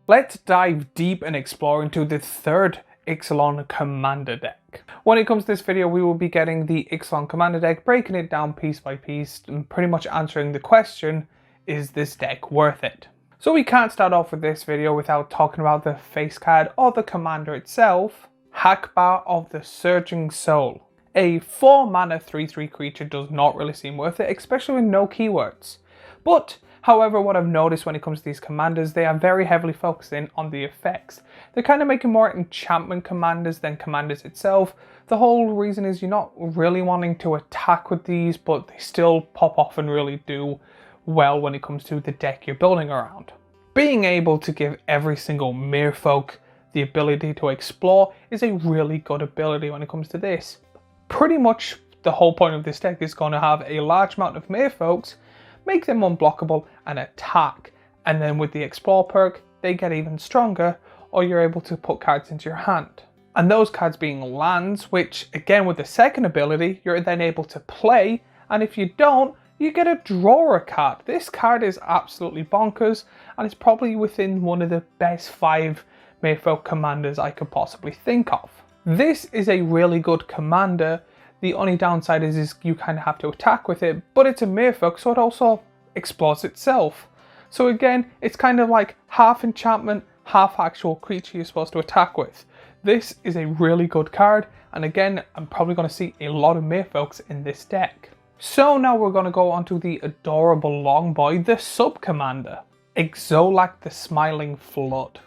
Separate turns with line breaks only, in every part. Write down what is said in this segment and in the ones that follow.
Let's dive deep and explore into the third Ixalan Commander deck. When it comes to this video, we will be getting the Ixalan Commander deck, breaking it down piece by piece, and pretty much answering the question, is this deck worth it? So we can't start off with this video without talking about the face card of the Commander itself, Hakbar of the Surging Soul. A 4-mana 3/3 creature does not really seem worth it, especially with no keywords. But however, what I've noticed when it comes to these commanders, they are very heavily focusing on the effects. They're kind of making more enchantment commanders than commanders itself. The whole reason is you're not really wanting to attack with these, but they still pop off and really do well when it comes to the deck you're building around. Being able to give every single merfolk the ability to explore is a really good ability when it comes to this. Pretty much the whole point of this deck is going to have a large amount of merfolks, make them unblockable and attack, and then with the explore perk they get even stronger, or you're able to put cards into your hand. And those cards being lands, which again with the second ability you're then able to play, and if you don't, you get to draw a card. This card is absolutely bonkers, and it's probably within one of the best 5 merfolk commanders I could possibly think of. This is a really good commander. The only downside is you kind of have to attack with it, but it's a merfolk, so it also explores itself. So again, it's kind of like half enchantment, half actual creature you're supposed to attack with. This is a really good card, and again, I'm probably going to see a lot of merfolks in this deck. So now we're going to go on to the adorable long boy, the sub-commander, Exolak the Smiling Flood.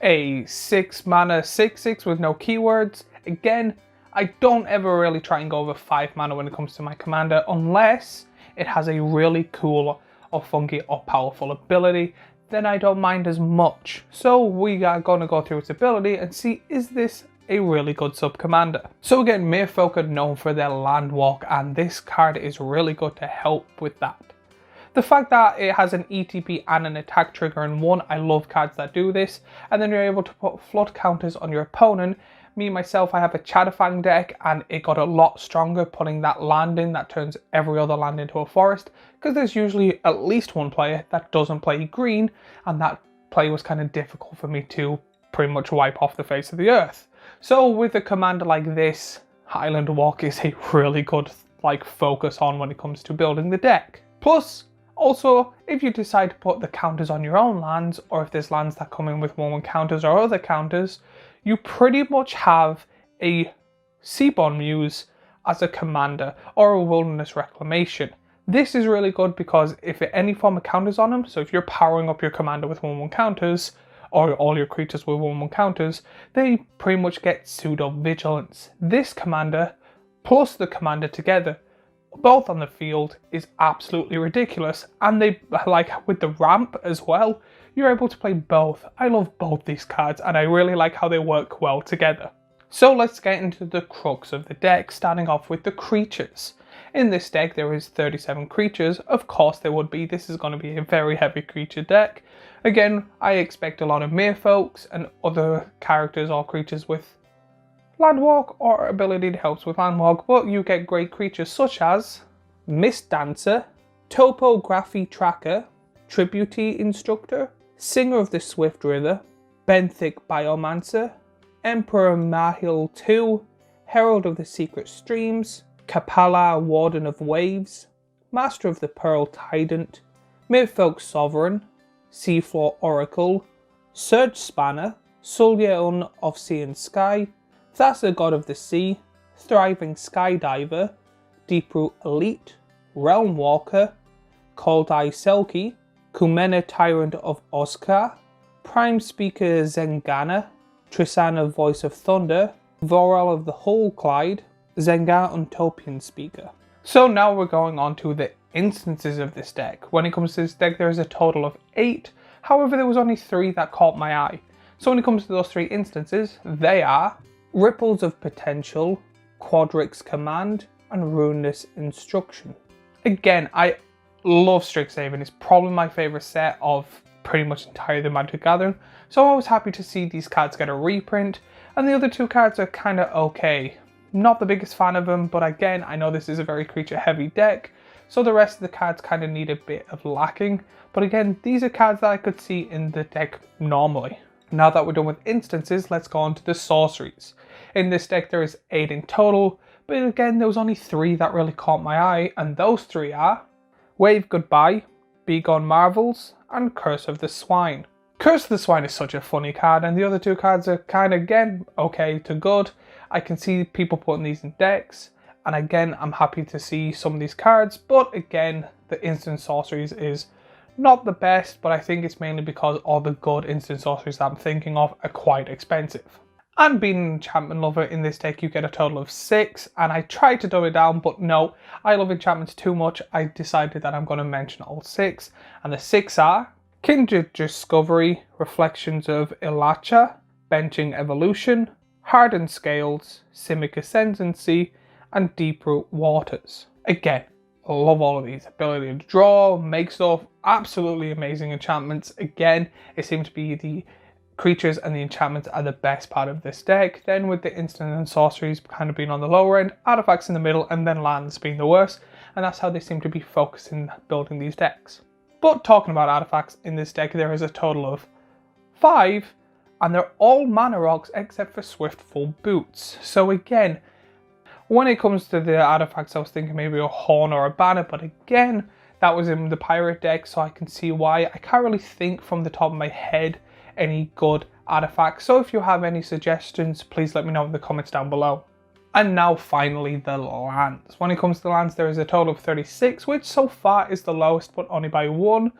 A 6-mana 6/6 with no keywords. Again, I don't ever really try and go over 5 mana when it comes to my commander unless it has a really cool or funky or powerful ability, then I don't mind as much. So we are going to go through its ability and see, is this a really good sub-commander? So again, merfolk are known for their land walk, and this card is really good to help with that. The fact that it has an ETB and an attack trigger in one, I love cards that do this, and then you're able to put flood counters on your opponent. Me, myself, I have a Chatterfang deck, and it got a lot stronger putting that land in that turns every other land into a forest, because there's usually at least one player that doesn't play green, and that play was kind of difficult for me to pretty much wipe off the face of the earth. So with a commander like this, Highland Walk is a really good focus on when it comes to building the deck. Plus, also, if you decide to put the counters on your own lands, or if there's lands that come in with 1/1 counters or other counters, you pretty much have a Seaborn Muse as a commander or a Wilderness Reclamation. This is really good because if any form of counters on them, so if you're powering up your commander with 1/1 counters, or all your creatures with 1/1 counters, they pretty much get pseudo vigilance. This commander plus the commander together, both on the field, is absolutely ridiculous, and they with the ramp as well, you're able to play both. I love both these cards, and I really like how they work well together. So let's get into the crux of the deck, starting off with the creatures. In this deck there is 37 creatures. Of course there would be. This is going to be a very heavy creature deck. Again, I expect a lot of merfolks and other characters or creatures with landwalk or ability that helps with landwalk, but you get great creatures such as Mist Dancer, Topography Tracker, Tributary Instructor, Singer of the Swift River, Benthic Biomancer, Emperor Mahil II, Herald of the Secret Streams, Kapala Warden of Waves, Master of the Pearl Tident, Merfolk Sovereign, Seafloor Oracle, Surge Spanner, Sulyeon of Sea and Sky, Thassa God of the Sea, Thriving Skydiver, Deeproot Elite, Realm Walker, Koldai Selkie, Kumena Tyrant of Oscar, Prime Speaker Zengana, Tristana Voice of Thunder, Vorel of the Hull Clyde, Zengar Untopian Speaker. So now we're going on to the instances of this deck. When it comes to this deck there is a total of 8, however there was only 3 that caught my eye. So when it comes to those 3 instances, they are Ripples of Potential, Quadrix Command, and Ruinous Instruction. Again, I love Strixhaven. It's probably my favourite set of pretty much entire the Magic Gathering, so I was happy to see these cards get a reprint, and the other 2 cards are kind of okay. Not the biggest fan of them, but again, I know this is a very creature heavy deck, so the rest of the cards kind of need a bit of lacking. But again, these are cards that I could see in the deck normally. Now that we're done with instances, let's go on to the sorceries. In this deck there is 8 in total, but again there was only 3 that really caught my eye, and those 3 are Wave Goodbye, Be Gone Marvels, and Curse of the Swine. Curse of the Swine is such a funny card, and the other 2 cards are kind of, again, okay to good. I can see people putting these in decks, and again I'm happy to see some of these cards, but again the instant sorceries is not the best, but I think it's mainly because all the good instant sorceries that I'm thinking of are quite expensive. And being an enchantment lover, in this deck you get a total of 6, and I tried to dumb it down, but no, I love enchantments too much. I decided that I'm going to mention all 6, and the 6 are Kindred Discovery, Reflections of Ilacha, Benching Evolution, Hardened Scales, Simic Ascendancy, and Deeproot Waters. Again, I love all of these. Ability to draw, make stuff, absolutely amazing enchantments. Again, it seems to be the creatures and the enchantments are the best part of this deck. Then with the instant and sorceries kind of being on the lower end, artifacts in the middle, and then lands being the worst. And that's how they seem to be focusing building these decks. But talking about artifacts in this deck, there is a total of 5, and they're all mana rocks except for Swiftful Boots. So again, when it comes to the artifacts, I was thinking maybe a horn or a banner, but again, that was in the pirate deck, so I can see why. I can't really think from the top of my head any good artifacts, so if you have any suggestions, please let me know in the comments down below. And now finally the lands. When it comes to the lands, there is a total of 36, which so far is the lowest, but only by 1.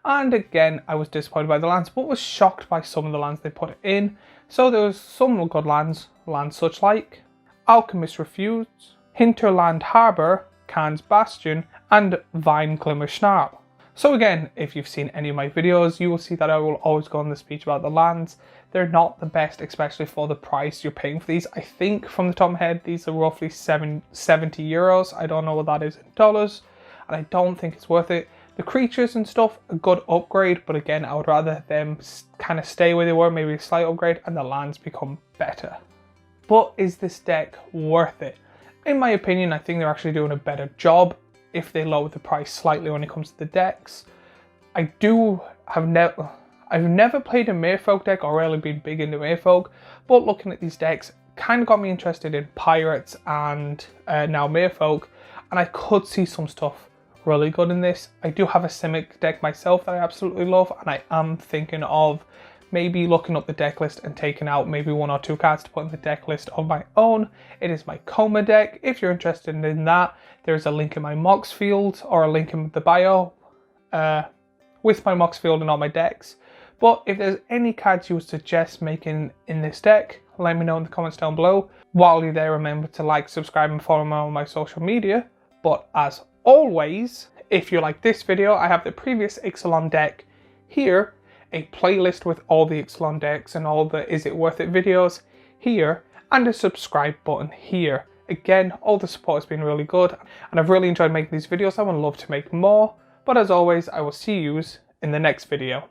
And again, I was disappointed by the lands, but was shocked by some of the lands they put in. So there was some good lands such like Alchemist Refuge, Hinterland Harbour, Khan's Bastion, and Vine Glimmer Snarl. So again, if you've seen any of my videos, you will see that I will always go on the speech about the lands. They're not the best, especially for the price you're paying for these. I think from the top of my head, these are roughly 70 euros. I don't know what that is in dollars, and I don't think it's worth it. The creatures and stuff, a good upgrade, but again, I would rather them kind of stay where they were, maybe a slight upgrade, and the lands become better. But is this deck worth it? In my opinion, I think they're actually doing a better job if they lower the price slightly when it comes to the decks. I've never played a Merfolk deck or really been big into Merfolk, but looking at these decks kind of got me interested in Pirates and now Merfolk, and I could see some stuff really good in this. I do have a Simic deck myself that I absolutely love, and I am thinking of maybe looking up the deck list and taking out maybe 1 or 2 cards to put in the deck list of my own. It is my Coma deck. If you're interested in that, there's a link in my Mox field or a link in the bio with my Mox field and all my decks. But if there's any cards you would suggest making in this deck, let me know in the comments down below. While you're there, remember to like, subscribe, and follow me on my social media. But as always, if you like this video, I have the previous Ixalan deck here, a playlist with all the Ixalan decks and all the Is It Worth It videos here, and a subscribe button here. Again, all the support has been really good, and I've really enjoyed making these videos. I would love to make more, but as always, I will see you in the next video.